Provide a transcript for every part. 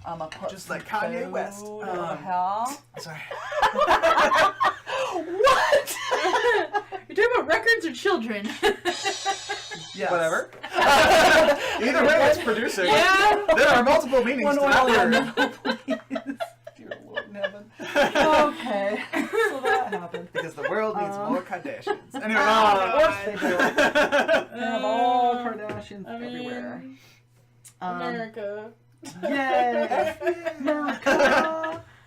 I'm gonna put just like Kanye West. Sorry. What? You're talking about records or children? Yes. Whatever. Either way, it's producing. Yeah. There are multiple meanings to that word. Dear Lord in heaven. Okay. So that happened. Because the world needs more Kardashians. Anyway, Of course they do. They have all Kardashians everywhere. America. Yay!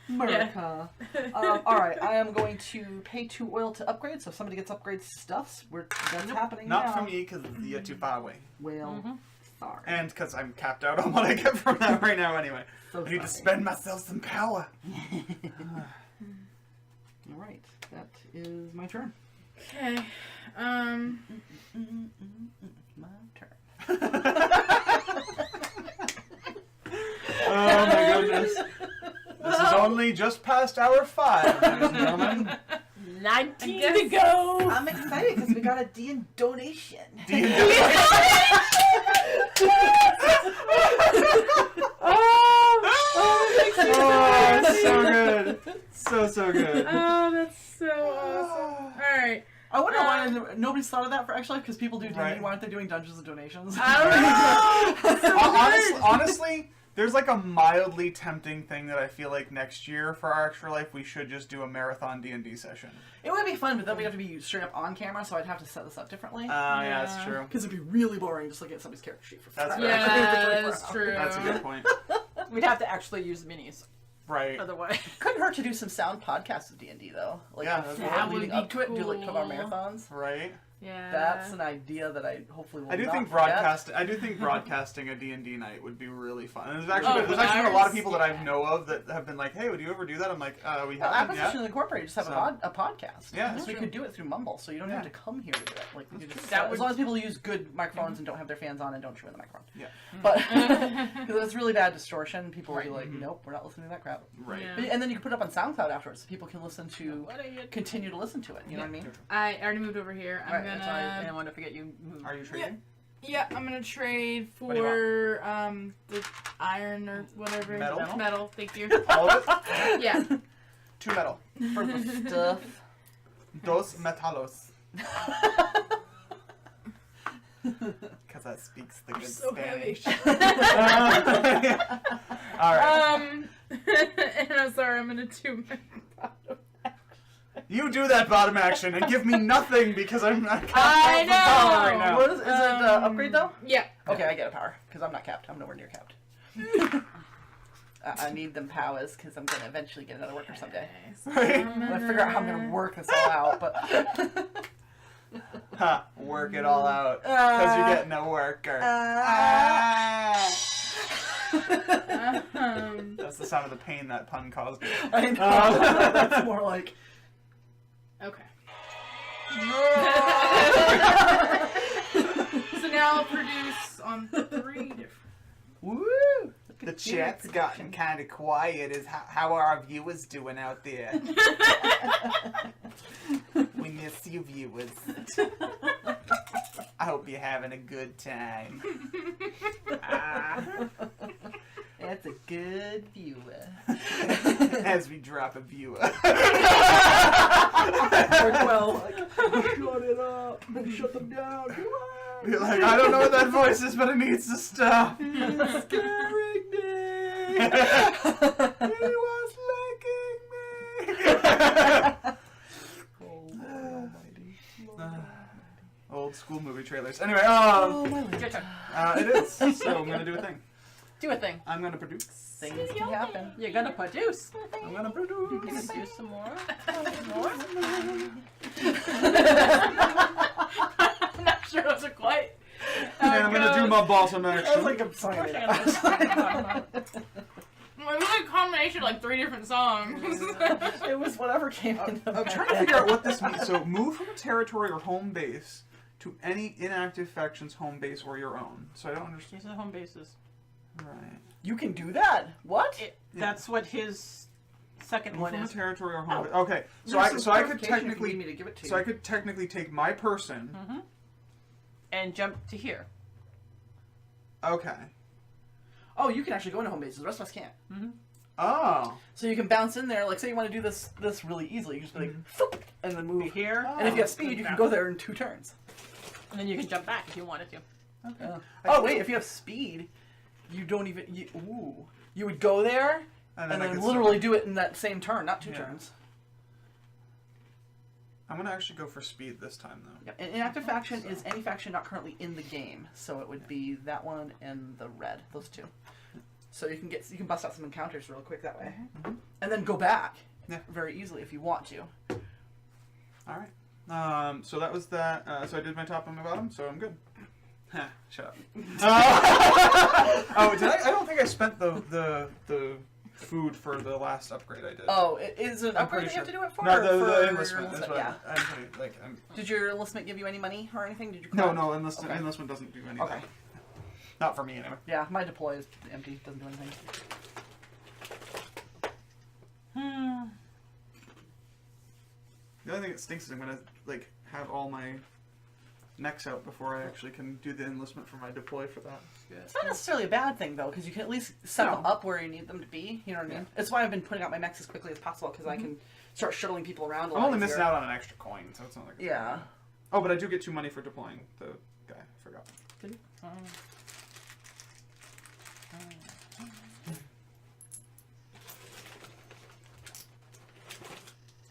America. Alright, I am going to pay 2 oil to upgrade, so if somebody gets upgrade stuffs, that's happening not now. for me, because you're too far away. Well, sorry. And because I'm capped out on what I get from that right now anyway. So I need to spend myself some power. Alright, that is my turn. Okay. My turn. Oh my goodness. This is only just past hour 5, ladies and gentlemen. 19 to go. I'm excited because we got a D&D donation. Oh, so good. So good. Oh, that's so awesome. Alright. I wonder why nobody's thought of that for actually, because people do D&D. Right. Why aren't they doing Dungeons and Donations? I don't know. Honestly, there's like a mildly tempting thing that I feel like next year for our Extra Life we should just do a marathon D&D session. It would be fun, but then we'd have to be straight up on camera, so I'd have to set this up differently. Yeah, that's true. Because it'd be really boring just looking at somebody's character sheet for That's five right. Yeah, that's true. That's a good point. We'd have to actually use minis. Right. Otherwise. Couldn't hurt to do some sound podcasts of D&D though. Like Yeah, before, that would leading be up to it, do like 12-hour cool. marathons. Right. Yeah. That's an idea that I hopefully will I do not think forget. broadcasting a D&D night would be really fun. And there's Oh, actually been a lot of ours? people that I know of that have been like, "Hey, would you ever do that?" I'm like, "We Well, haven't yet." Acquisition Incorporated just have So- a podcast. Yeah, that's we true. could do it through Mumble, so you don't Yeah. have to come here to do it. Like we could just, That as would- long as people use good microphones and don't have their fans on and don't chew in the microphone. Yeah. But because it's really bad distortion, people will be like, "Nope, we're not listening to that crap." Right. Yeah. But- and then you can put it up on SoundCloud afterwards, so people can listen to What are you continue to listen to it. You know what I mean? I already moved over here. I'm Right, Sorry, I gonna. didn't want to forget you. Are you trading? Yeah, I'm gonna trade What do you for the iron or whatever. Metal? Metal. Thank you. All of it? Yeah. 2 metal. For the stuff. Dos metalos. Because that speaks the good so heavy. Spanish. All right. And I'm sorry, I'm gonna do my bottom. You do that bottom action and give me nothing because I'm not capped I out for power know! right now. What is it? Upgrade though? Yeah. Okay, I get a power because I'm not capped. I'm nowhere near capped. I need them powers because I'm gonna eventually get another worker someday. Right? I'm gonna figure out how I'm gonna work this all out, but Ha, work it all out because you're getting a worker. That's the sound of the pain that pun caused me. I know that's more like. Okay. So now I'll produce on 3 different. Woo! The chat's gotten kind of quiet. How are our viewers doing out there? We miss you, viewers. I hope you're having a good time. That's a good viewer. As we drop a viewer. Or 12. Like, shut it up. Shut them down. You're like, I don't know what that voice is, but it needs to stop. It's scaring me. He was licking me. Old school movie trailers. Anyway, Your turn. it is. So I'm gonna do a thing. Do a thing. I'm gonna produce. Things can happen. You're gonna produce. I'm gonna You produce. can do some more. More. I'm not sure those are quite. And I'm gonna do my bottom I was action. like, I'm sorry. It was like a combination of like 3 different songs. It was whatever came in. I'm trying to figure out what this means. So, move from a territory or home base to any inactive faction's home base or your own. So I don't understand. These are home bases. Right. You can do that? What? That's what his second Move one from a is. territory or home base. Okay. So There's some I could clarification if you technically need me to give it to so I you. could technically take my person. And jump to here. Okay. Oh, you can actually go into home bases. The rest of us can't. Oh. So you can bounce in there. Like, say you want to do this really easily. You just be like, "Foop," and then move. Here. And if you have speed, you can go there in 2 turns. And then you can jump back if you wanted to. Okay. Oh wait, if you have speed, you don't even. You would go there and I then could literally do it in that same turn, not 2 turns. I'm gonna actually go for speed this time, though. Yep. An inactive faction is any faction not currently in the game, so it would be that one and the red, those 2. So you can bust out some encounters real quick that way, and then go back very easily if you want to. All right. So that was that. So I did my top and my bottom, so I'm good. Shut up. Oh, did I? I don't think I spent the food for the last upgrade I did. Oh, it is an I'm upgrade pretty that you have to sure. do it for? No, or the for enlistment. your That's what yeah. I'm pretty, like. Did your enlistment give you any money or anything? Did you? No, collect? enlistment doesn't do anything. Okay. Not for me, anyway. Yeah, my deploy is empty. Doesn't do anything. The only thing that stinks is I'm gonna have all my necks out before I actually can do the enlistment for my deploy for that. It's not necessarily a bad thing though, because you can at least set them up where you need them to be. You know what I mean? That's why I've been putting out my mechs as quickly as possible, because I can start shuttling people around. I'm only missing out on an extra coin, so it's not like. Yeah. Oh, but I do get 2 money for deploying the guy. I forgot.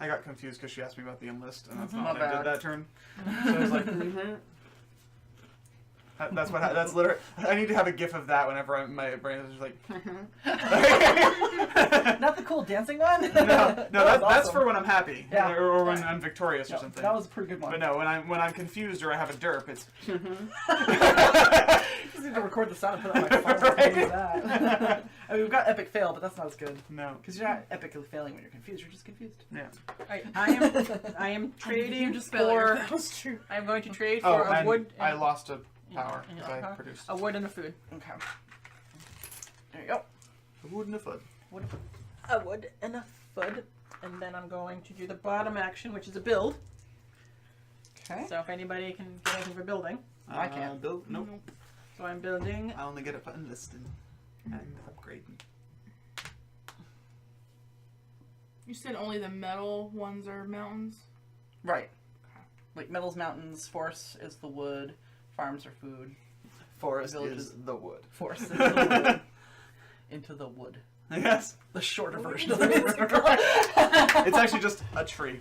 I got confused because she asked me about the enlist, and that's not My what I bad. did that turn. So I was like, That's what. That's literally. I need to have a gif of that whenever my brain is just like. Not the cool dancing one. No, That that's was awesome. for when I'm happy, Yeah. or when I'm victorious or No, something. that was a pretty good one. But no, when I'm confused or I have a derp, it's. Just need to record the sound and put it on my phone. Right. Use that. I mean, we've got epic fail, but that's not as good. No. Because you're not epically failing when you're confused. You're just confused. Yeah. I am trading just failure. for. That was true. I'm going to trade Oh, for a and wood. I lost a power Yeah. because I produced A wood and a food. Okay. There you go. a wood and a foot. A wood and a food, and then I'm going to do the bottom action, which is a build. Okay. So if anybody can get anything for building, I can't. Build. Nope. so I'm building. I only get it for enlisting and upgrading. You said only the metal ones are mountains? Right. Like metals, mountains, force is the wood, farms are food, Forest Villages. is the wood. force is the wood. Into the wood. Yes. The shorter version of it. It's actually just a tree.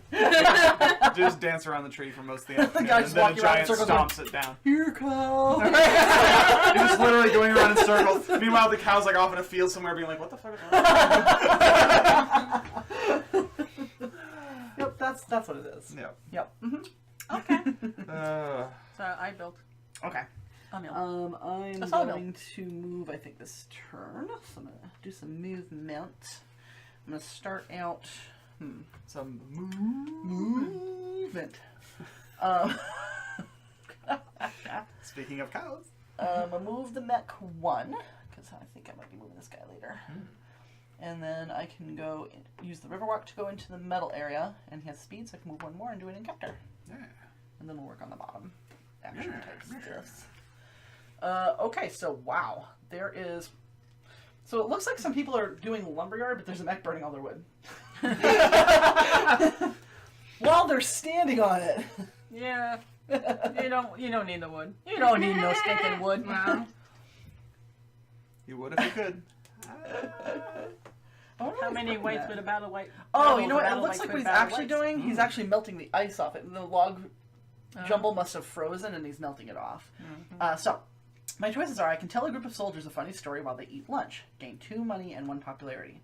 Just dance around the tree for most of the afternoon, guy and just then a walking around in giant circles stomps it down. Here comes. You're just literally going around in circles. Meanwhile, the cow's like off in a field somewhere, being like, "What the fuck is wrong?" Yep, that's what it is. Yep. Yep. Mm-hmm. Okay. Uh, So I built Okay. a mill. I'm A sawmill. going to move, I think, this turn. So I'm going to do some movement. I'm going to start out... some Movement. Speaking of cows. I'm going to move the mech 1, because I think I might be moving this guy later. And then I can go use the Riverwalk to go into the metal area, and he has speed, so I can move 1 more and do an encounter. Yeah. And then we'll work on the bottom action Yeah, type yeah. stuff. Okay, so wow, there is. So it looks like some people are doing lumberyard, but there's a mech burning all their wood while they're standing on it. Yeah. You don't need the wood. You don't need no stinking wood. Wow. You would if you could. How many whites would a battle white? Oh, you know what? It looks like what he's actually doing. He's actually melting the ice off it. And the log jumble must have frozen, and he's melting it off. So, my choices are: I can tell a group of soldiers a funny story while they eat lunch, gain 2 money and 1 popularity.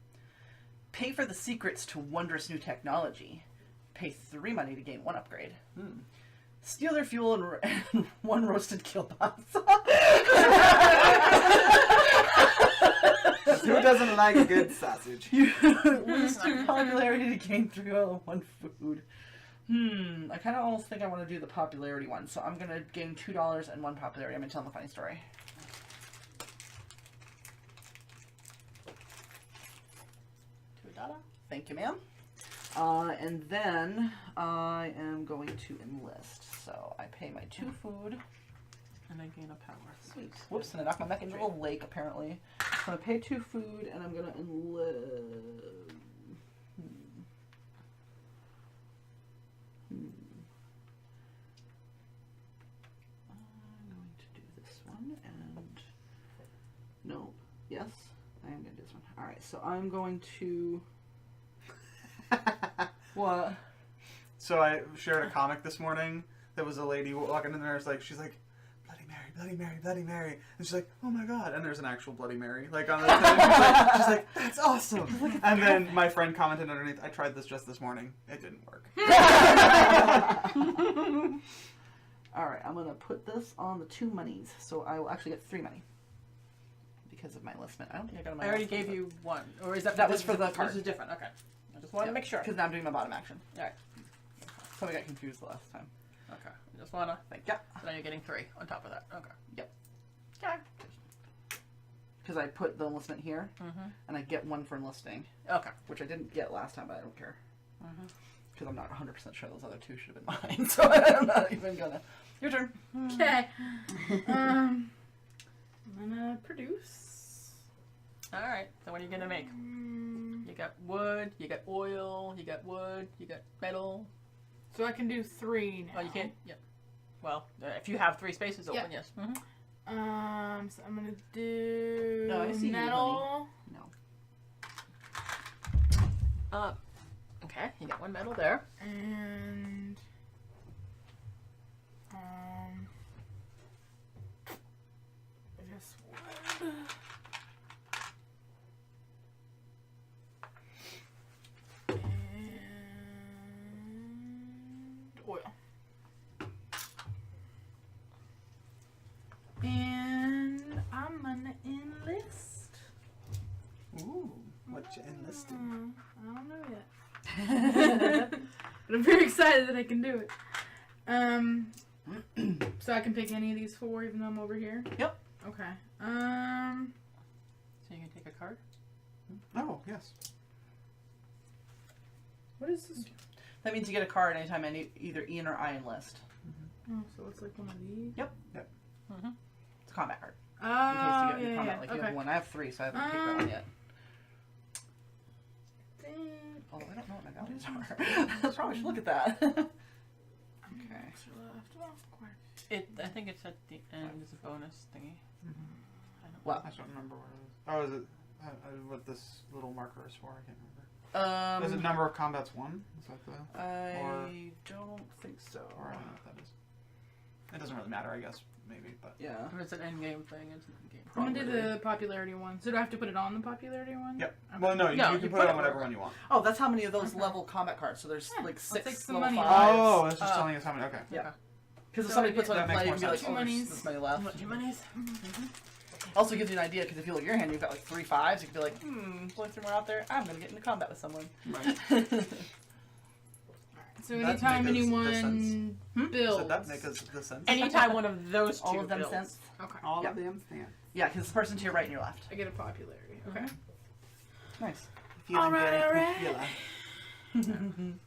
Pay for the secrets to wondrous new technology. Pay 3 money to gain 1 upgrade. Steal their fuel and 1 roasted kielbasa. Who doesn't like a good sausage? You lose 2 popularity to gain 3 oil and 1 food. I kind of almost think I want to do the popularity one, so I'm going to gain $2 and 1 popularity. I'm going to tell them a funny story. $2. Thank you, ma'am. And then I am going to enlist. So I pay my 2 food. And I gain a power. Sweet. Whoops, and I knocked my mech into a lake, apparently. I'm gonna pay 2 food, and I'm gonna enlist. I'm going to do this one, and no, yes, I am gonna do this one. All right, so I'm going to. What? So I shared a comic this morning. There was a lady walking in there. She's like, Bloody Mary, Bloody Mary, Bloody Mary, and she's like, oh my god! And there's an actual Bloody Mary, like on the thing. She's like, that's awesome. And then my friend commented underneath, I tried this just this morning. It didn't work. All right, I'm gonna put this on the 2 monies, so I will actually get 3 money because of my enlistment. I don't think I got my. I already gave you 1, or is that? That was for the card. This is different. Okay, I just wanted to make sure. Because now I'm doing my bottom action. All right. So I got confused the last time. Okay. I just wanna think. Yeah. So now you're getting 3 on top of that. Okay. Yep. Okay. Because I put the enlistment here, and I get 1 for enlisting. Okay. Which I didn't get last time, but I don't care. Because I'm not 100% sure those other 2 should have been mine, so I'm not even gonna. Your turn. Okay. I'm gonna produce. All right. So what are you gonna make? You got wood. You got oil. You got wood. You got metal. So I can do 3 now. Oh, you can't. Yep. Well, if you have 3 spaces open, yes. So I'm gonna do No, I see you, metal. No. Okay. You got 1 metal there. And I guess wood. And oil. And I'm gonna enlist. Ooh, what you enlisted? I don't know yet. But I'm very excited that I can do it. So I can pick any of these 4 even though I'm over here? Yep. Okay. So you can take a card. Oh, yes. What is this? That means you get a card anytime either Ian or I enlist. Oh, so it's like one of these? Yep. It's a combat card. Oh, In case you get yeah, into combat. yeah. Like Okay. you have 1. I have 3, so I haven't picked that one yet. Although I don't know what my values are. I probably should look at that. Okay. I think it's at the end as a bonus thingy. What? I don't remember what it is. Oh, is it what this little marker is for? I can't remember. Is it number of combats 1? Is that the? I don't think so. Or I don't know what that is. It doesn't really matter, I guess. Maybe, but Yeah. Or it's an end game thing. It's an end game. I'm gonna do the popularity one. So do I have to put it on the popularity one? Yep. Okay. Well, no, you No, can you put put it it on whatever wherever. one you want. Oh, that's how many of those level combat cards. So there's Yeah, like I'll 6 take some level money. 5s. Oh, it's just telling us how many. Okay. Yeah. Okay. Because if So somebody I puts get- one in that play, you makes can be more like, sense. oh, there's 2 monies. this many left. 2 monies. Also gives you an idea, because if you look at your hand, you've got like 3 5s. You can be like, there's only 3 more out there. I'm going to get into combat with someone. Right. So That anytime makes anyone So builds. that makes the sense. Anytime one of those 2 All of them builds. sense. Okay. All Yeah. of them stand. Yeah, because it's the person to your right and your left. I get a popularity. Okay. Nice. Feeling Alright, very alright. popular. I'm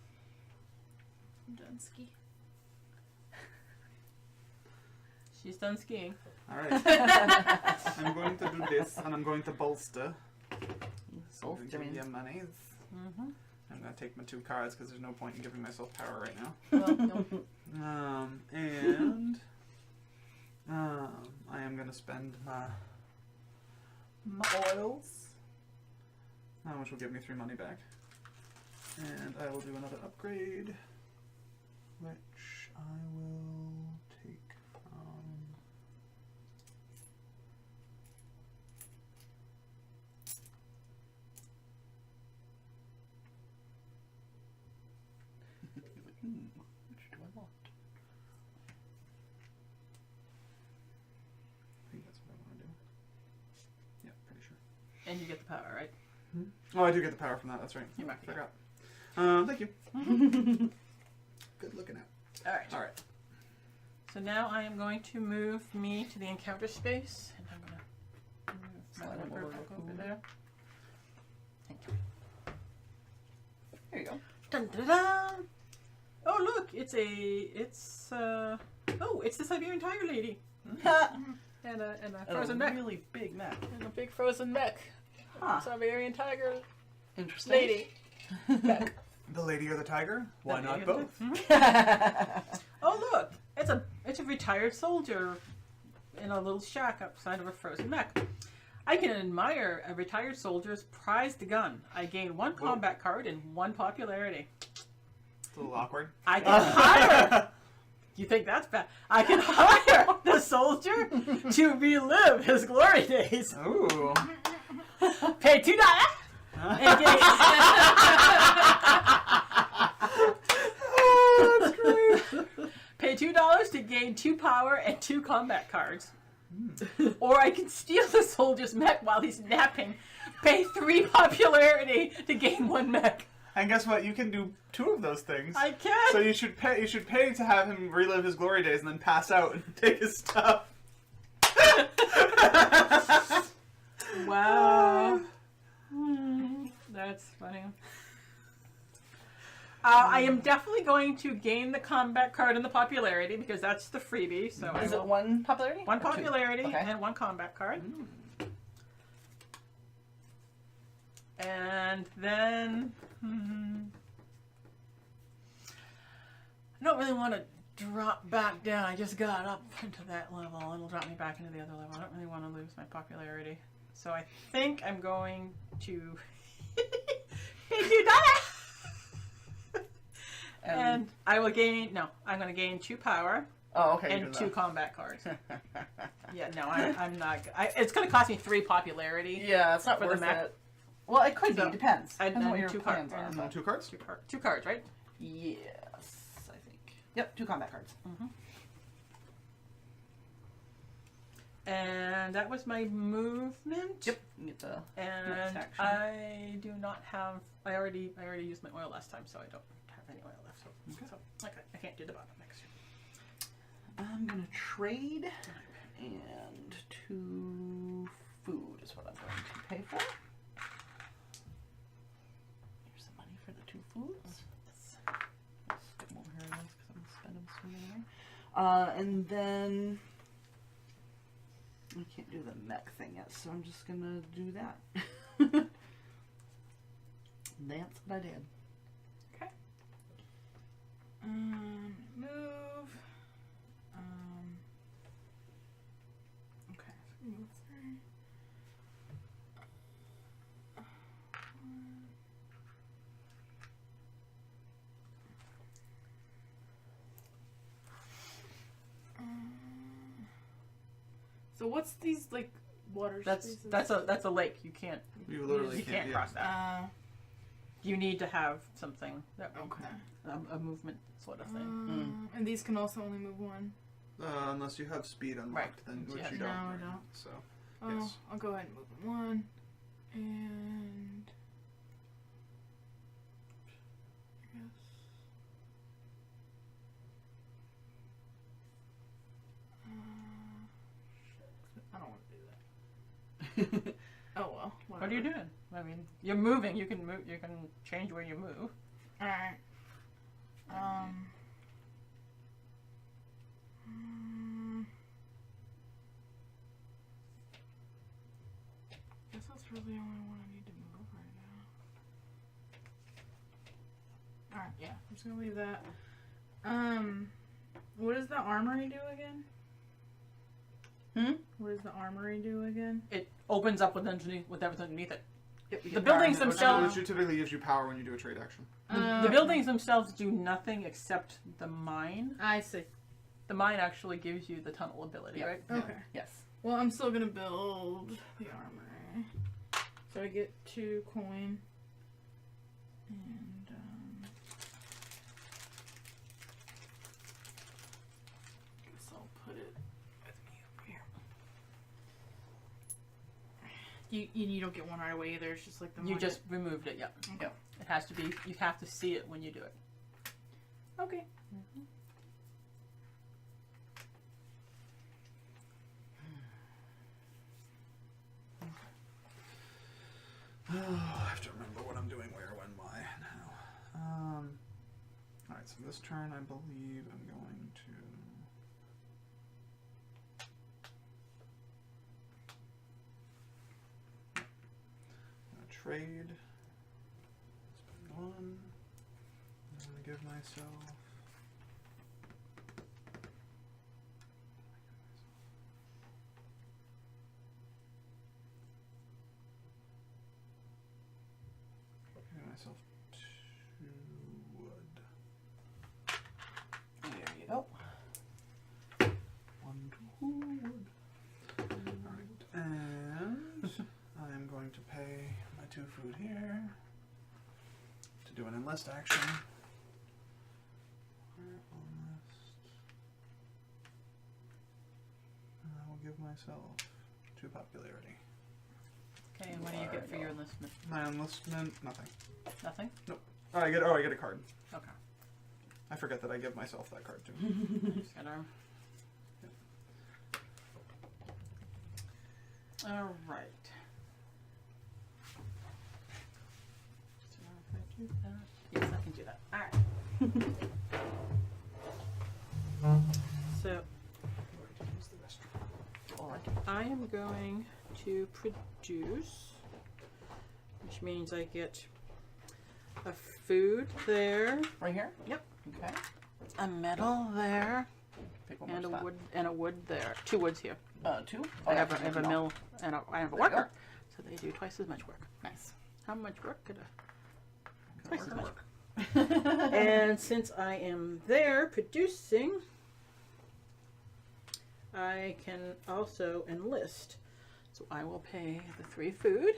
done ski. She's done skiing. All right. I'm going to do this, and I'm going to bolster. So I'm Bolster going to means- give monies. I'm going to take my 2 cards because there's no point in giving myself power right now. Well, no. And I am going to spend my oils, which will give me 3 money back. And I will do another upgrade, which I will take from... Which do I want? I think that's what I want to do. Yeah, pretty sure. And you get the power, right? Oh, I do get the power from that. That's right. You might I forget. forgot. Thank you. Good looking at. All right. All right. So now I am going to move me to the encounter space, and I'm going to move my Slide him order over. back over there. Thank you. There you go. Dun, dun, dun. Oh look, it's the Siberian Tiger Lady. And a And frozen a mech. really big mech. And a big frozen mech. Huh. Siberian tiger Interesting. lady. Mech. The lady or the tiger? Why The not lady or the- both? Mhm. Oh look, it's a retired soldier in a little shack outside of a frozen mech. I can admire a retired soldier's prized gun. I gain 1 combat card and 1 popularity. It's a little awkward. I can hire. You think that's bad? I can hire the soldier to relive his glory days. Ooh. Pay $2 and gain. Oh, that's great. Pay $2 to gain 2 power and 2 combat cards. Or I can steal the soldier's mech while he's napping. Pay 3 popularity to gain 1 mech. And guess what? You can do 2 of those things. I can. So you should pay. You should pay to have him relive his glory days and then pass out and take his stuff. Wow. That's funny. I am definitely going to gain the combat card and the popularity because that's the freebie. So Is it 1 popularity? 1 or 2? popularity Okay. and 1 combat card. And then I don't really want to drop back down. I just got up into that level. It'll drop me back into the other level. I don't really want to lose my popularity. So I think I'm going to pay $2. And I will gain, no, I'm going to gain 2 power Oh, okay. and 2 combat cards. Yeah, no, I'm not. It's going to cost me 3 popularity. Yeah, it's not For the worth mech. it. Well, it could So, be. Depends. and Depends on what then your 2 plans are. cards. but- 2 cards? 2 cards, right? Yes, I think. Yep, 2 combat cards. And that was my movement. Yep. You get the And next action. I do not have. I already used my oil last time, so I don't have any oil left. So okay, I can't do the bottom next year. I'm gonna trade, and 2 food is what I'm going to pay for. Here's the money for the 2 foods. Let's get them over here because I'm gonna spend them soon anyway. And then I can't do the mech thing yet, so I'm just gonna do that. That's what I did. Okay. Move. Okay. Move 3. So what's these like water spaces? That's a lake. You can't. You literally You can't yeah. cross that. You need to have something that Okay. a movement sort of thing. And these can also only move 1. Unless you have speed unlocked, Right. then which Yeah. you No, don't. I right? don't. So Oh, yes. I'll go ahead and move 1. And yes. I don't want to do that. Oh well. What are you doing? I mean, you're moving. You can move. You can change where you move. All right. Guess that's really the only one I need to move right now. Alright, yeah, I'm just gonna leave that. What does the armory do again? What does the armory do again? It opens up with everything underneath it. Yep, you The get buildings power. themselves- Which typically gives you power when you do a trade action. The buildings themselves do nothing except the mine. I see. The mine actually gives you the tunnel ability, Yeah. right? Okay. Yes. Well, I'm still gonna build the armory. So I get 2 coin. And, guess I'll put it with me over here. You don't get 1 right away either. It's just like the You market. just removed it. Yep. Okay. Yep. It has to be. You have to see it when you do it. Okay. Oh, I have to remember what I'm doing where, when, why, now. Alright, so this turn I believe I'm going to trade. Spend 1. I'm gonna give myself. Give myself 2 wood. There you go. 1, 2 wood. Alright, and I'm going to pay my 2 food here to do an enlist action. Enlist. And I will give myself 2 popularity. Okay, and what do you get for your enlistment? My enlistment, nothing. Nothing? Nope. Oh, I get a card. Okay. I forget that I give myself that card too. Just got arm. All right. So if I do that, yes, I can do that. All right. So I am going to produce, which means I get a food there. Right here? Yep. Okay. A metal there. Pick one And more a spot. wood and a wood there. 2 woods here. 2? I have a mill and I have a There you go. worker, so they do twice as much work. Nice. How much work could I? Twice as much. Work. And since I am there producing, I can also enlist. So I will pay the 3 food.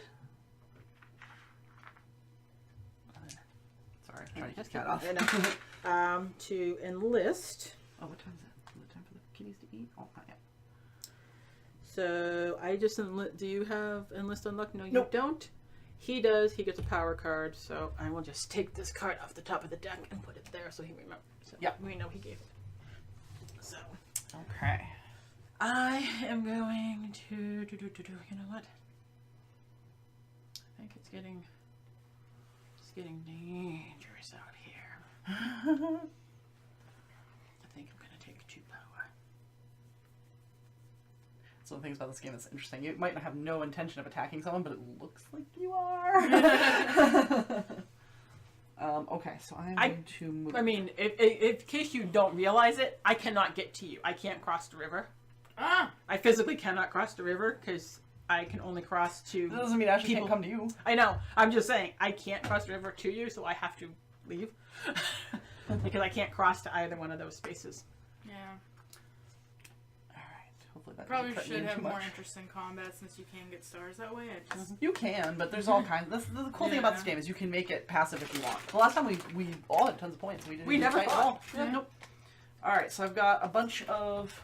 Sorry, I'm And trying to just get cat off. to enlist. Oh, what time is it? Is it time for the kitties to eat? Oh, not yet. So I just enlist. Do you have enlist unlocked? No, you Nope. don't. He does. He gets a power card. So I will just take this card off the top of the deck and put it there so he remembers. So Yep. we know he gave it. So Okay. I am going to you know what? I think it's getting dangerous out here. I think I'm gonna take 2 power. So the things about this game that's interesting. You might have no intention of attacking someone, but it looks like you are. Okay, so I'm going to move. I mean, if in case you don't realize it, I cannot get to you. I can't cross the river. Ah! I physically cannot cross the river because I can only cross to. That doesn't mean Ashley people. can't come to you. I know. I'm just saying I can't cross the river to you, so I have to leave because I can't cross to either one of those spaces. Yeah. Alright, hopefully that Probably doesn't threaten should you have too more much. interesting combat since you can get stars that way. I just... You can, but there's all kinds. That's the cool thing about this Yeah. game is you can make it passive if you want. The last time we all had tons of points. We didn't We even never fight at fought. all. Yeah. Nope. Alright, so I've got a bunch of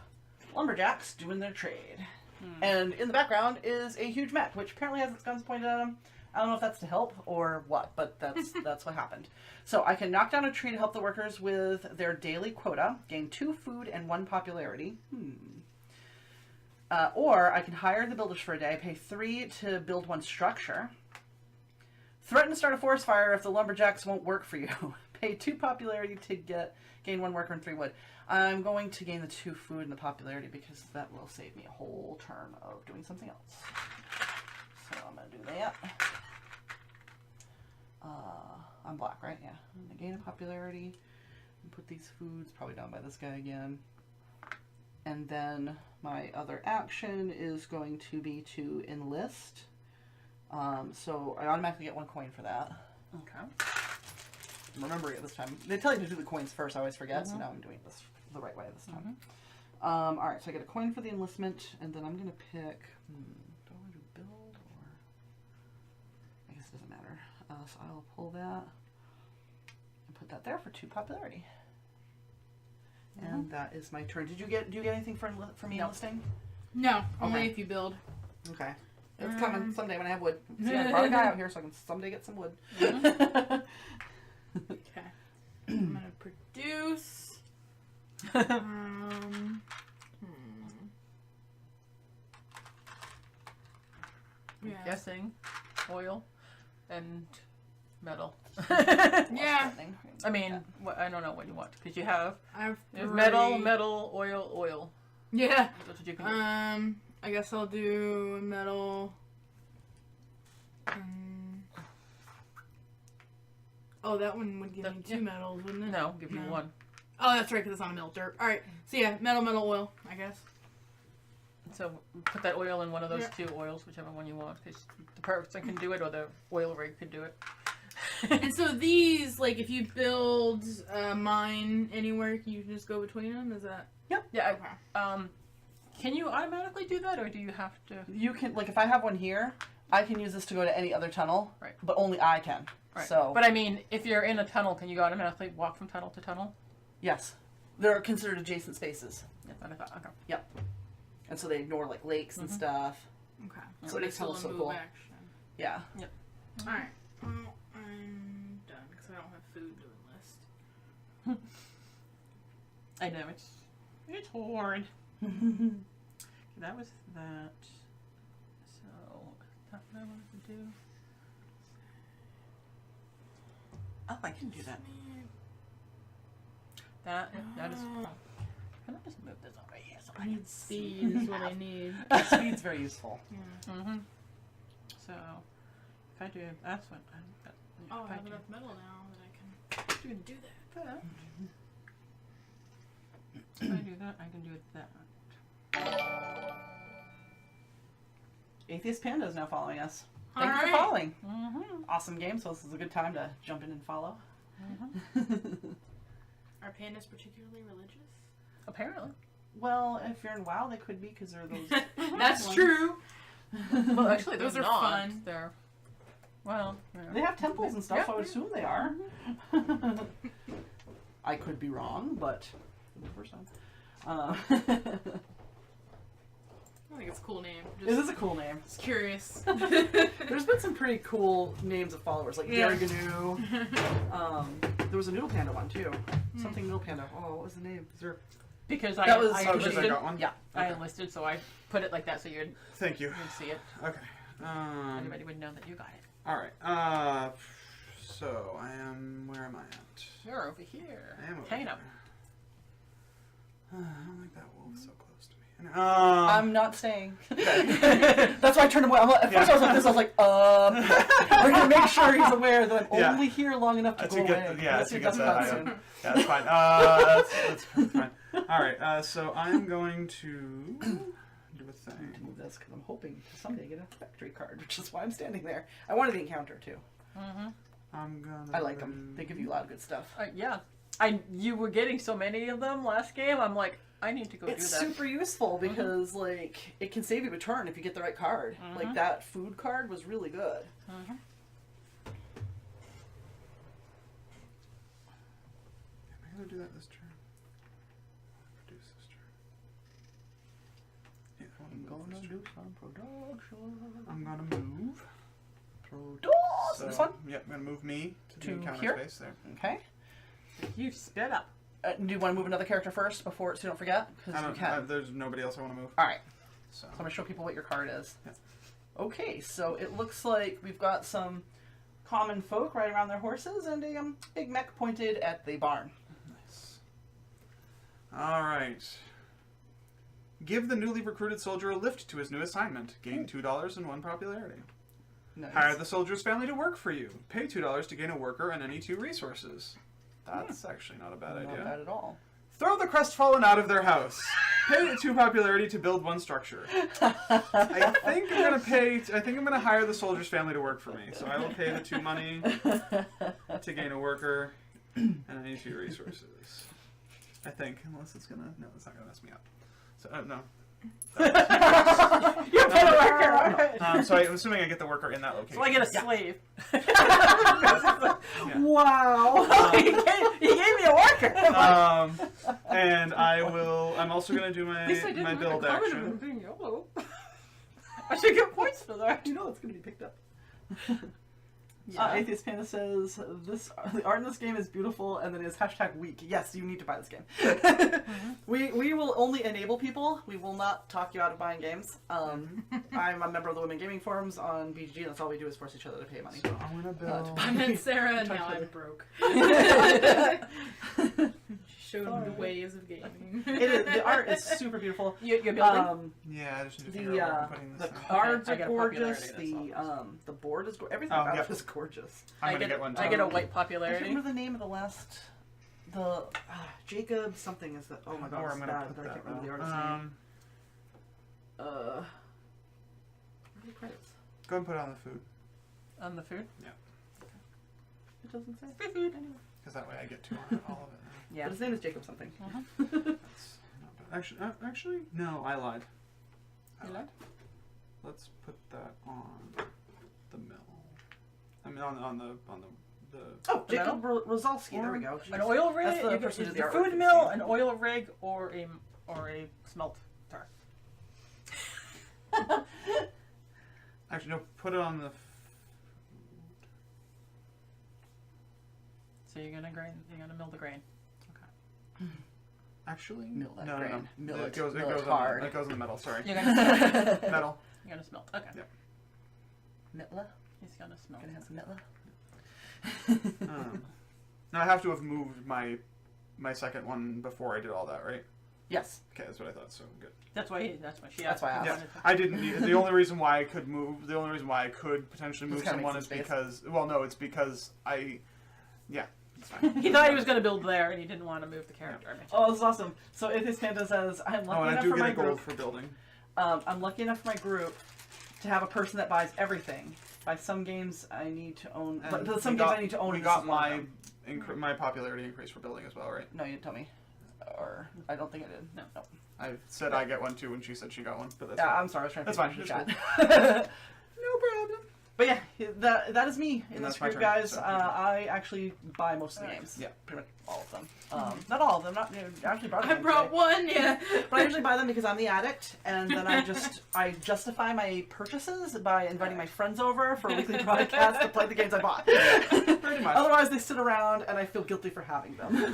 lumberjacks doing their trade. And in the background is a huge mech, which apparently has its guns pointed at him. I don't know if that's to help or what, but that's what happened. So I can knock down a tree to help the workers with their daily quota, gain 2 food and 1 popularity. Or I can hire the builders for a day, pay 3 to build 1 structure. Threaten to start a forest fire if the lumberjacks won't work for you. Pay 2 popularity to gain 1 worker and 3 wood. I'm going to gain the 2 food and the popularity because that will save me a whole turn of doing something else. So I'm going to do that. I'm black, right? Yeah. I'm going to gain a popularity and put these foods probably down by this guy again. And then my other action is going to be to enlist. So I automatically get 1 coin for that. Okay. I'm remembering it this time. They tell you to do the coins first. I always forget, so now I'm doing this the right way this time. Alright, so I get a coin for the enlistment, and then I'm going to pick... do I want to do build, or... I guess it doesn't matter. So I'll pull that and put that there for 2 popularity. And that is my turn. Do you get anything for me enlisting? No, only Okay. if you build. Okay. It's coming someday when I have wood. See, I brought a guy out here so I can someday get some wood. Okay. I'm gonna produce. Yeah. Guessing oil and metal. Yeah. I mean, I don't know what you want because you have I have metal, 3. metal, oil. Yeah. That's what you can do. I guess I'll do metal. Oh, that one would give me 2 metals, wouldn't it? No, give you 1. Oh, that's right, because it's on a metal dirt. Alright, so yeah, metal, oil, I guess. So put that oil in one of those 2 oils, whichever one you want, because the person can do it or the oil rig can do it. And so these, like, if you build a mine anywhere, you can just go between them? Is that... Yep. Yeah. Okay. Can you automatically do that, or do you have to? You can, like, if I have one here, I can use this to go to any other tunnel. Right. But only I can. Right. So. But I mean, if you're in a tunnel, can you automatically walk from tunnel to tunnel? Yes. They're considered adjacent spaces. Yes, I thought. Okay. Yep. And so they ignore, like, lakes and stuff. Okay. So But it's still so move cool. action. Yeah. Yep. Alright. Well, I'm done, because I don't have food to enlist. I know it's hard. That was that. So that's what I wanted to do. Oh, I can do that. That is. Can I just move this over here? So I need speed is what I need. Speed's very useful. Yeah. Mm-hmm. So if I do, that's what I'm. Oh, I have enough metal now that I can do that. If I do that, I can do that. Atheist Panda is now following us. Thank you for Alright. following. Mm-hmm. Awesome game, so this is a good time to jump in and follow. Are pandas particularly religious? Apparently. Well, if you're in WoW, they could be, because they're those... That's ones. true. Well, actually, Those they're are not. fun. They're well. They have temples and stuff, Yep. so I would assume they are. I could be wrong, but... The first time. I think it's a cool name. It is a cool name. Just curious. There's been some pretty cool names of followers, like Yeah. Gary Gnu. There was a Noodle Panda one, too. Something Noodle Panda. Oh, what was the name? Is there... Because That was- I oh, because I enlisted. got one? Yeah. I enlisted, so I put it like that so you'd Thank you. see it. Okay. Anybody would know that you got it. Alright. So, I am... Where am I at? You're over here. I am over Hanging here. up. I don't like that wolf so close to me. I'm not staying. That's why I turned away. At first I was like this, I was like, we're going to make sure he's aware that I'm Yeah. only here long enough to To go get away. the- yeah, Unless to he get doesn't that come item. soon. Yeah, that's fine. That's fine. Alright, so I'm going to do a I need to thing. move this because I'm hoping to someday get a factory card, which is why I'm standing there. I wanted the encounter too. Mm-hmm. I'm gonna... I like them. They give you a lot of good stuff. Yeah. You were getting so many of them last game. I'm like, I need to go It's do that. super useful because like it can save you a turn if you get the right card. Like that food card was really good. Mm-hmm. Am I gonna do that this turn? Produce this turn. Yeah, I I'm want to move gonna this do turn. some production. I'm gonna move. Produce! This one? Yep, I'm gonna move me to the To encounter here? space there. Okay. You sped up. Do you want to move another character first before so you don't forget? I Because you don't, can. there's nobody else I want to move. All right. So. So I'm gonna show people what your card is. Yeah. Okay, so it looks like we've got some common folk riding around their horses and a big mech pointed at the barn. Nice. All right. Give the newly recruited soldier a lift to his new assignment. Gain $2 and 1 popularity. Nice. Hire the soldier's family to work for you. Pay $2 to gain a worker and any 2 resources. That's actually not a bad idea. Not bad at all. Throw the crestfallen out of their house. Pay 2 popularity to build 1 structure. I think I'm gonna hire the soldier's family to work for me. So I will pay the 2 money to gain a worker and any 2 resources. I think, unless it's gonna. No, it's not gonna mess me up. So no. You put a worker. So I'm assuming I get the worker in that location. So I get a slave. Yeah. Wow. he gave me a worker. And I'm also gonna do At least I didn't my make a build comment action. of him being yellow. I should get points for that. You know it's gonna be picked up. Atheist Panda says the art in this game is beautiful, and then is #weak. Yes, you need to buy this game. We will only enable people. We will not talk you out of buying games. I'm a member of the Women Gaming Forums on BGG, and that's all we do is force each other to pay money. So I'm gonna build. I met Sarah and Talk now to I'm her. broke. showed him the ways of gaming. It is, the art is super beautiful. You're building? Yeah, I just need to figure out where I'm putting The this. cards Okay, I are get a gorgeous. popularity, The board is everything Oh, about yep. it is gorgeous. I'm I gonna get one too. I get a white I can't popularity. remember the name of the last. Jacob something is the. Oh my god, Or it's I'm gonna bad, put but I that can't remember the one. artist's name. Where are the credits? Go and put it on the food, On the food? It doesn't say. Food. because that way I get to all of it. Now. Yeah. But his name is Jacob something. That's not bad. Actually, no, I lied. You lied? Let's put that on the mill. I mean, on the Oh, The Jacob Rosalski. There we go. An oil rig, That's the you person who could did the the artwork food for mill, the an oil rig, or a smelter. Actually, no, put it on the. So you're gonna mill the grain. Actually, Mill that no, grain. no. Mill It it. goes. Mill It it goes hard. on. It goes in the metal. Sorry, You're gonna smelt. metal. You're gonna smelt. Okay. Yep. Mitla. He's gonna smelt. Gonna have some Mitla. Now I have to have moved my second one before I did all that, right? Yes. Okay, that's what I thought. So good. That's why she That's asked. why I me. Yeah, asked. I didn't need. The only reason why I could move. The only reason why I could potentially move Just kinda someone make is some space. because. Well, no, it's because I. Yeah, it's fine. He thought he was gonna build there, and he didn't want to move the character. I mentioned. Oh, this is awesome. So Atheist Panda says, I'm Oh, lucky and I enough do for get my a gold group. for building. I'm lucky enough for my group to have a person that buys everything. By some games, I need to own. And But some we games got- I need to own. We and this got is one of my them. my popularity increase for building as well, right? No, you didn't tell me. Or I don't think I did. No. I said I get one too when she said she got one, but that's Yeah, fine. I'm sorry. I was trying to That's finish fine, the it's chat. No problem. But yeah, that is me in And this that's my group, turn, guys. so- I actually buy most of the games. Yeah. Pretty much all of them. Not all of them. Not I actually brought. I brought one, yeah. But I usually buy them because I'm the addict, and then I justify my purchases by inviting my friends over for a weekly broadcast to play the games I bought. Pretty much. Otherwise, they sit around, and I feel guilty for having them.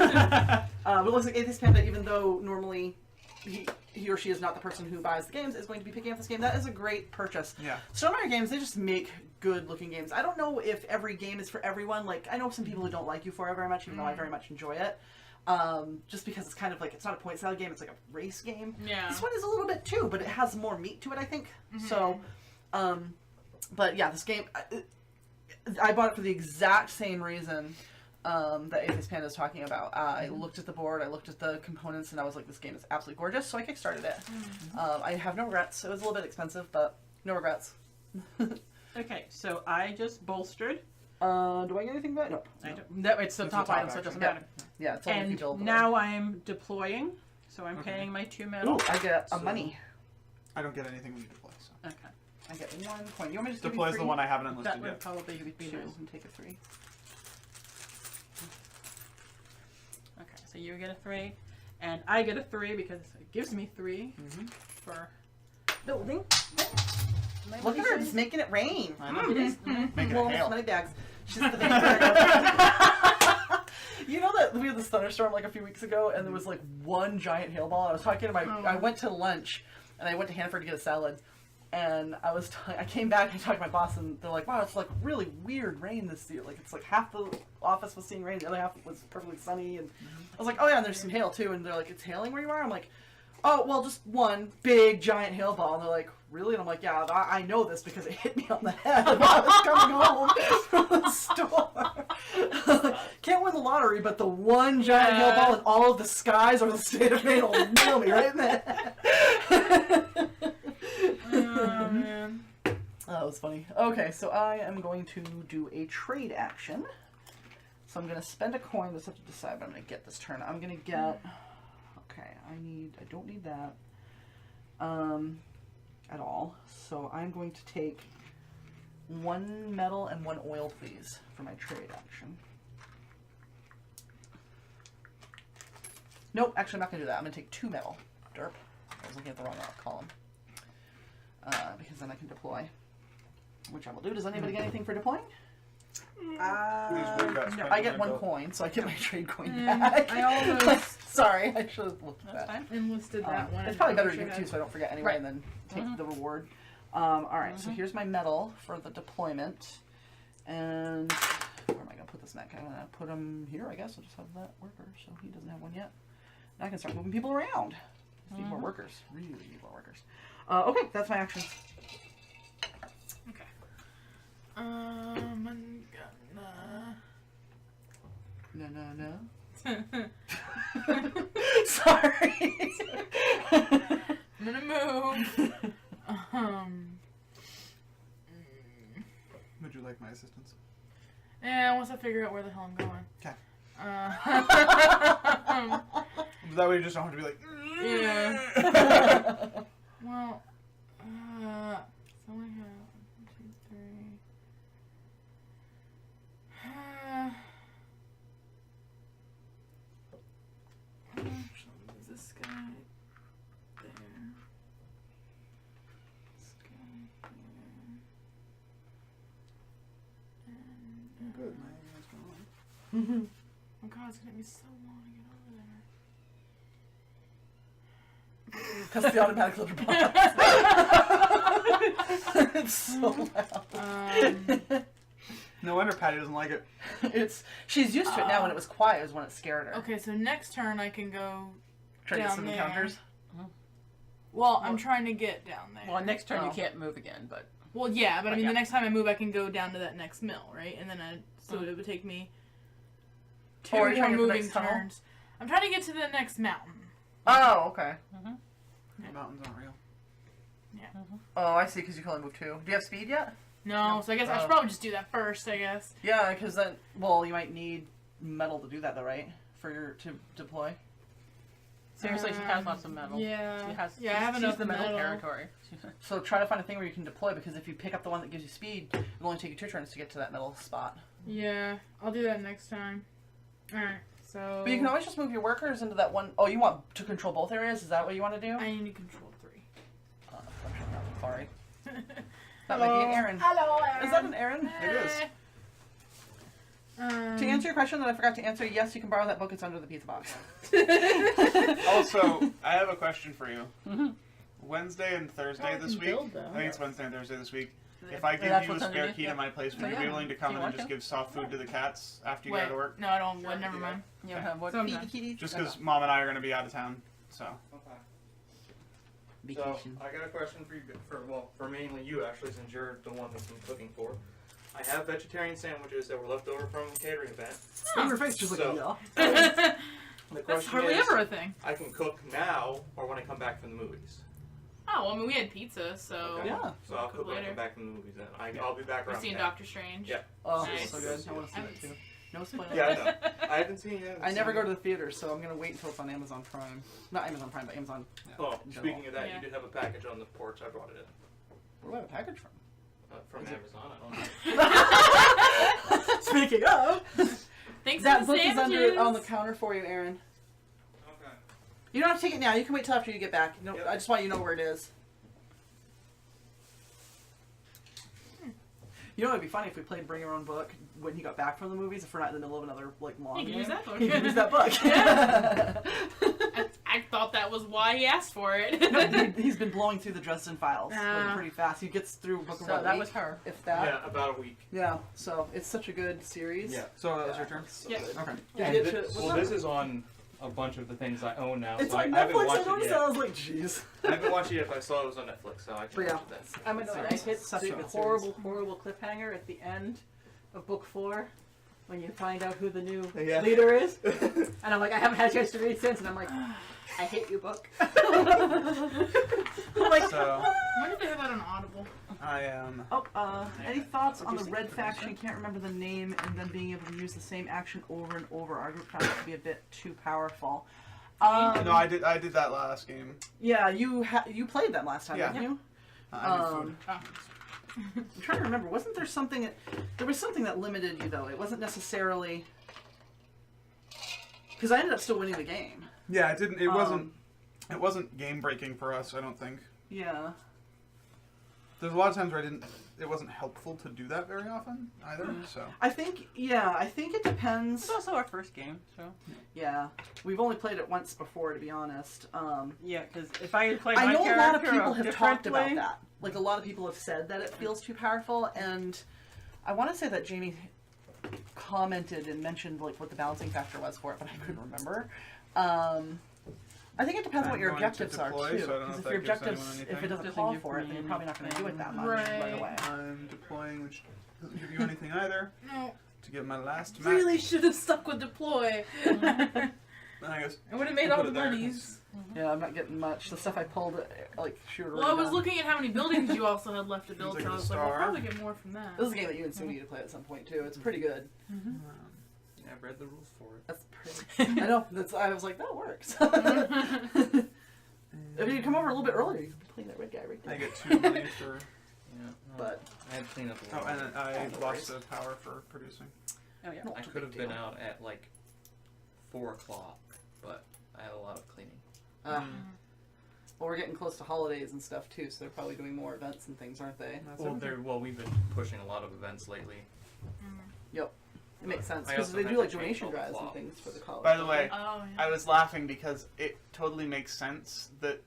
But it looks like Atheist Panda, even though normally he or she is not the person who buys the games, is going to be picking up this game. That is a great purchase. Yeah. Stone Mario games, they just make good-looking games. I don't know if every game is for everyone. Like, I know some people who don't like Euphoria very much, even though I very much enjoy it. Just because it's kind of like, it's not a point salad game, it's like a race game. Yeah. This one is a little bit too, but it has more meat to it, I think. So, but yeah, this game, I bought it for the exact same reason that Atheist Panda is talking about. I looked at the board, I looked at the components, and I was like, this game is absolutely gorgeous, so I kickstarted it. I have no regrets. It was a little bit expensive, but no regrets. Okay, so I just bolstered. Do I get anything back? No. I don't, no, it's the It's top the top item, so it doesn't action. matter. Yeah, it's only if you And build. now I'm deploying, so I'm Okay. paying my 2 Ooh, metal. I get a So- money. I don't get anything when you deploy. So. Okay, I get 1 coin. You want me to just give Deploy you is 3? the one I haven't that enlisted would yet. probably Give me be 2 nice. and take a 3. Okay, so you get a 3, and I get a 3 because it gives me 3 for building. Look at her, just making it rain. I know. It is. Making Well, it hail. money bags. She's the vampire. You know that we had this thunderstorm like a few weeks ago, and there was like one giant hail ball. I was talking to my. I went to lunch, and I went to Hannaford to get a salad, and I came back and talked to my boss, and they're like, "Wow, it's like really weird rain this year. Like it's like half the office was seeing rain, the other half was perfectly sunny." And I was like, "Oh yeah, and there's some hail too." And they're like, "It's hailing where you are?" I'm like, "Oh well, just one big giant hail ball." And they're like, "Really?" And I'm like, "Yeah, I know this because it hit me on the head while I was coming home from the store." Can't win the lottery, but the one giant hail ball in all of the skies or the state of Maine will nail me right in the head. Oh, man. That was funny. Okay, so I am going to do a trade action. So I'm going to spend a coin. Just have to decide what I'm going to get this turn. I'm going to get... Okay, I don't need that. At all. So I'm going to take 1 metal and 1 oil, please, for my trade action. Nope, actually I'm not going to do that. I'm going to take 2 metal. Derp. I was looking at the wrong column. Because then I can deploy. Which I will do. Does anybody get anything for deploying? I get 1 coin, so I get my trade coin back. I almost Sorry, I should have looked at That's that. fine. enlisted that one. It's probably better to Should give have- two so I don't forget anyway, Right. and then take the reward. Alright, so here's my medal for the deployment. And where am I going to put this mech? I'm going to put him here, I guess. I'll just have that worker, so he doesn't have one yet. I can start moving people around. Need more workers. Really need more workers. Okay, that's my actions. Okay. I'm gonna... No. Sorry. I'm gonna move. Would you like my assistance? Yeah, once I figure out where the hell I'm going. Okay. That way you just don't have to be like. Yeah. Well, so I have 1, 2, 3. This guy there. This guy here. And, Good, man. What's going on? oh god, it's gonna be so long to get over there. Because the automatic litter box. It's so loud. No wonder Patty doesn't like it. She's used to it now. When it was quiet is when it scared her. Okay, so next turn I can go Try to get down some there. encounters. Well, I'm trying to get down there. Well, next turn you can't move again, but... Well, yeah, but I mean, yeah. the next time I move, I can go down to that next mill, right? And then so it would take me 2 Or you're more trying to get the moving next tunnel? turns. I'm trying to get to the next mountain. Oh, okay. The mountains aren't real. Oh, I see. Because you can only move 2. Do you have speed yet? No, so I guess I should probably just do that first, I guess. Yeah, because then, well, you might need metal to do that, though, right? For your to deploy. Seriously, she has lots of metal. Yeah. She has, I have she's enough the metal metal. territory. So try to find a thing where you can deploy, because if you pick up the one that gives you speed, it'll only take you 2 turns to get to that metal spot. Yeah, I'll do that next time. Alright, so... But you can always just move your workers into that one. Oh, you want to control both areas? Is that what you want to do? I need to control 3. Sorry. That might be an Aaron. Hello, Aaron. Is that an Aaron? It is. To answer your question that I forgot to answer, yes, you can borrow that book. It's under the pizza box. Also, I have a question for you. Wednesday and Thursday Oh, this you can week. build them. I think it's Wednesday and Thursday this week. If I give that's you a what's spare underneath, key to my place, would Oh, you be yeah. willing to Do come you in and want just to? give soft food to the cats after you Wait, go to work? no, I don't. Sure, never do mind. You have what? Sometime. Just because Mom and I are going to be out of town, so. Okay. So, I got a question for you, for mainly you actually, since you're the one that's been cooking for. I have vegetarian sandwiches that were left over from a catering event. Your face just like, So- yeah. The That's question hardly is, ever a thing. I can cook now or when I come back from the movies. Oh, well, I mean, we had pizza, so... Okay. Yeah. So I'll Cook cook when I later. come back from the movies then. I'll be back We've around seen 10. Doctor Strange. Yeah. Oh, Nice. so good. I want to see that too. No spoilers. Yeah, I know. I haven't seen it. I never go to the theater, so I'm gonna wait until it's on Amazon Prime. Not Amazon Prime, but Amazon. Oh, in speaking of that, Yeah. you did have a package on the porch. I brought it in. Where do I have a package from? From Amazon. I don't know. Speaking of, Thanks that for book the is sandwiches. under on the counter for you, Aaron. Okay. You don't have to take it now. You can wait till after you get back. No, Yep. I just want you to know where it is. You know, it'd be funny if we played Bring Your Own Book when he got back from the movies. If we're not in the middle of another long He can game. use that book. He can use that book. I thought that was why he asked for it. No, he's been blowing through the Dresden Files like, pretty fast. He gets through book So about a that week, was her. if that. Yeah, about a week. Yeah, so it's such a good series. Yeah. So that was your turn? So Yeah. good. Okay. And Did you thi- get to- well, this is on a bunch of the things I own now. It's so on I haven't Netflix. I watched it noticed yet. that. I was like, jeez. I haven't watched it yet, but I saw it was on Netflix, so I can But yeah. watch it then. I'm annoyed. I hit Such a the good series. horrible cliffhanger at the end of book 4 when you find out who the new Yeah. leader is. And I'm like, I haven't had a chance to read since, and I'm like, I hate you, book. I'm like, So, When did they have that on Audible? I am. Any thoughts on the red faction? Can't remember the name, and then being able to use the same action over and over. Our group found it to be a bit too powerful. No, I did that last game. Yeah, you played them last time, Yeah. didn't you? I did food. I'm trying to remember. Wasn't there something? There was something that limited you, though. It wasn't necessarily because I ended up still winning the game. Yeah, it didn't. It wasn't. It wasn't game breaking for us. I don't think. Yeah. There's a lot of times where it wasn't helpful to do that very often either. So. I think it depends. it's also our first game, so. Yeah, we've only played it once before, to be honest. Yeah, because if I had played I my know a lot of character people have talked about differently- that. Like, a lot of people have said that it feels too powerful, and I want to say that Jamie commented and mentioned, like, what the balancing factor was for it, but I couldn't remember. I think it depends on what your I'm going to objectives are deploy, too. so I don't know Because if if your that gives objectives, anyone if it anything. doesn't Doesn't call give for it, me then you're probably not going to do it that much Right. right away. I'm deploying, which doesn't give you anything either. No. To get my last Really should have stuck with deploy. I guess. I would have made We'll all put the it there. monies. Yeah, I'm not getting much. The stuff I pulled, like, shoot. Well, I was looking at how many buildings you also had left to build, Seems so like I a was like, I'll star. probably get more from that. This is a game that you and Sue need to play at some point too. It's pretty good. Yeah, I've read the rules for it. That's pretty. I know. I was like, that works. If you come over a little bit earlier, you can play that red guy right I there. get 2 money for. Yeah, But I had cleaned up a Oh, lot. and I no lost worries. the power for producing. Oh yeah. Not I too could have big been deal. out at like 4 o'clock, but I had a lot of cleaning. Well, we're getting close to holidays and stuff too, so they're probably doing more events and things, aren't they? That's Well, everything. we've been pushing a lot of events lately. It makes sense I because also they had do to like change donation all the drives and clocks. things for the college. By the don't way, they? Oh, I was laughing because it totally makes sense that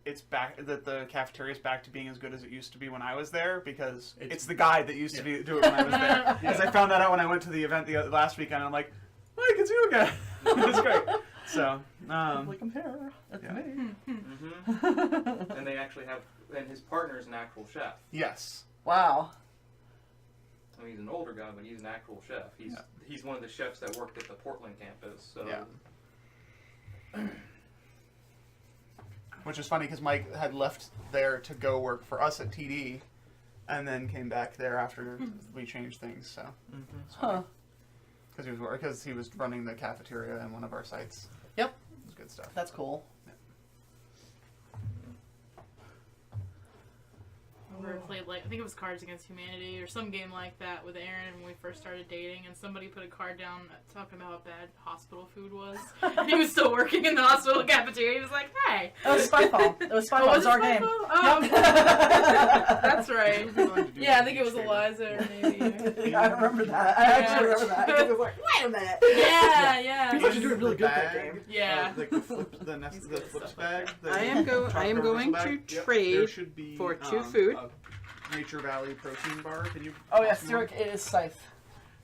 it's back, that the cafeteria is back to being as good as it used to be when I was there, because it's the guy that used to do it when I was there. Because I found that out when I went to the event last weekend. I'm like, oh, it's you again. It's great. So, Like compare. That's yeah. me. Mm-hmm. And they actually have, and his partner is an actual chef. yes. Wow. I mean, he's an older guy, but he's an actual chef. He's one of the chefs that worked at the Portland campus. So Yeah. Which is funny because Mike had left there to go work for us at TD, and then came back there after we changed things. So, Huh. because he was running the cafeteria in one of our sites. Yep. It was good stuff. That's cool. We played like I think it was Cards Against Humanity or some game like that with Aaron when we first started dating, and somebody put a card down talking about how bad hospital food was. And he was still working in the hospital cafeteria. He was like, "Hey." It was Spyfall. It was Spyfall. It was our game. Oh, Yep. that's right. Yeah, I think it was Eliza or maybe. I remember that. I actually remember that. I was like, wait a minute. Yeah. People should do it really good that Bag, game. Yeah. like the flips bag. The I am chocolate going bag. to Yep, there trade should be, for 2 food. a Nature Valley protein bar. Can you? Oh yeah, pass me one? Steric, it is Scythe.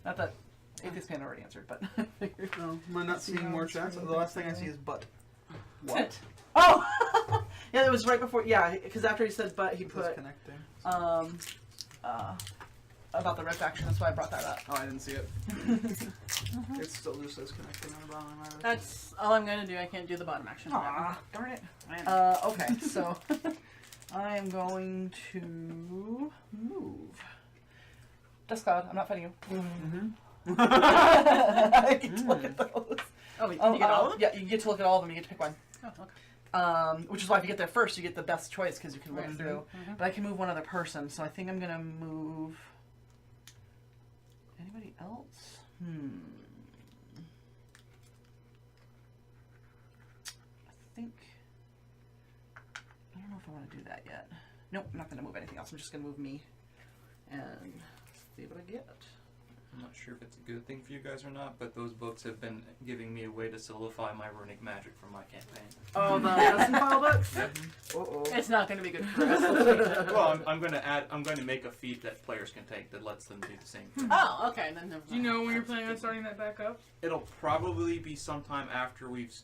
Not that Atheist Pan already answered, but I figured. No, am I not seeing more chats? The last thing I see is butt. What? Oh! Yeah, it was right before, yeah, because after he said but, he Is this put, connecting? about the red faction, that's why I brought that up. Oh, I didn't see it. It still just says connecting on the bottom of my That's all I'm gonna do. I can't do the bottom action. Aw, darn it. I know. Okay, so I am going to move. Dust Cloud, I'm not fighting you. I get to look at those. Oh, wait, you get all of them? Yeah, you get to look at all of them, you get to pick one. Oh, okay. Which is why if you get there first, you get the best choice because you can look Right. through. But I can move one other person, so I think I'm gonna move. Anybody else? I think. I don't know if I want to do that yet. Nope, I'm not gonna move anything else. I'm just gonna move me and see what I get. I'm not sure if it's a good thing for you guys or not, but those books have been giving me a way to solidify my runic magic for my campaign. Oh, the custom file books. Uh-oh. It's not gonna be good for us. Well, I'm going to make a feat that players can take that lets them do the same thing. Oh, okay. Then never mind. Do you know when you're planning on starting that back up? It'll probably be sometime after we've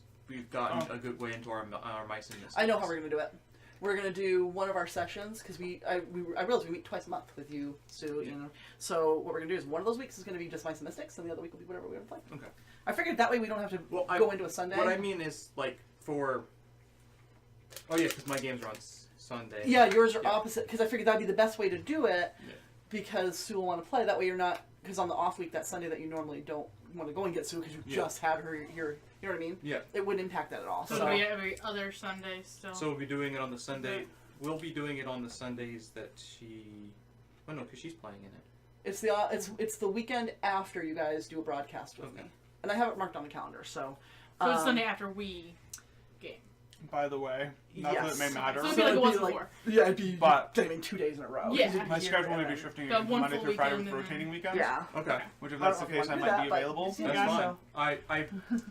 gotten a good way into our mice and mystics. I know how we're gonna do it. We're gonna do one of our sessions because I realize we meet twice a month with you, Sue. You know, so what we're gonna do is one of those weeks is gonna be just Mice and Mystics, and the other week will be whatever we want to play. Okay. I figured that way we don't have to go into a Sunday. What I mean is like for. Oh yeah, because my games are on Sunday. Yeah, yours are Yeah. opposite because I figured that'd be the best way to do it Yeah. because Sue will want to play. That way you're not because on the off week that Sunday that you normally don't want to go and get Sue because you Yeah. just had her. You know what I mean? Yeah. It wouldn't impact that at all. So So, it'll be every other Sunday still. So we'll be doing it on the Sunday. We'll be doing it on the Sundays that she. Oh no, because she's playing in it. it's the weekend after you guys do a broadcast with Okay. me, and I have it marked on the calendar. So. So it's Sunday after we game. By the way, not that it may Yes. matter. So it'd be like it was it'd be before. Yeah, it'd be But- gaming 2 days in a row. Yeah. 'cause you'd My be schedule here may be and shifting Got one Monday full through Friday with weekend and rotating then- weekends. Yeah. Okay. Which if I that's the don't know if case, I we might wanna be do that, available. but- That's Yeah, fine. so-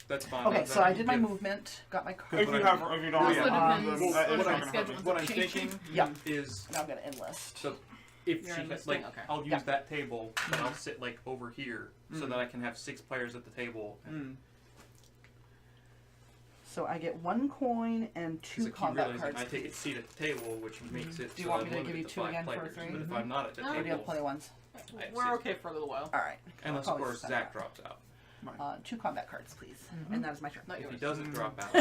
That's fine. Okay, so I did my If- movement, got my card. If you have, if you don't, Also yeah, depends then on it's my not gonna schedule. happen. What I'm thinking Yeah. is Now I'm gonna enlist. so if You're she enlisting? like, Okay. I'll use Yeah. that table, but I'll sit like over here so that I can have 6 players at the table. Mm. So I get 1 coin and 2 combat cards. I take a seat at the table, which makes it. Do you want me to give you 2 again for 3? But if I'm not at the Or do you have table, plenty of ones? We're okay for a little while. All right. unless of course Zach drops out. 2 combat cards, please. And that is my turn. Not If yours. he doesn't drop out,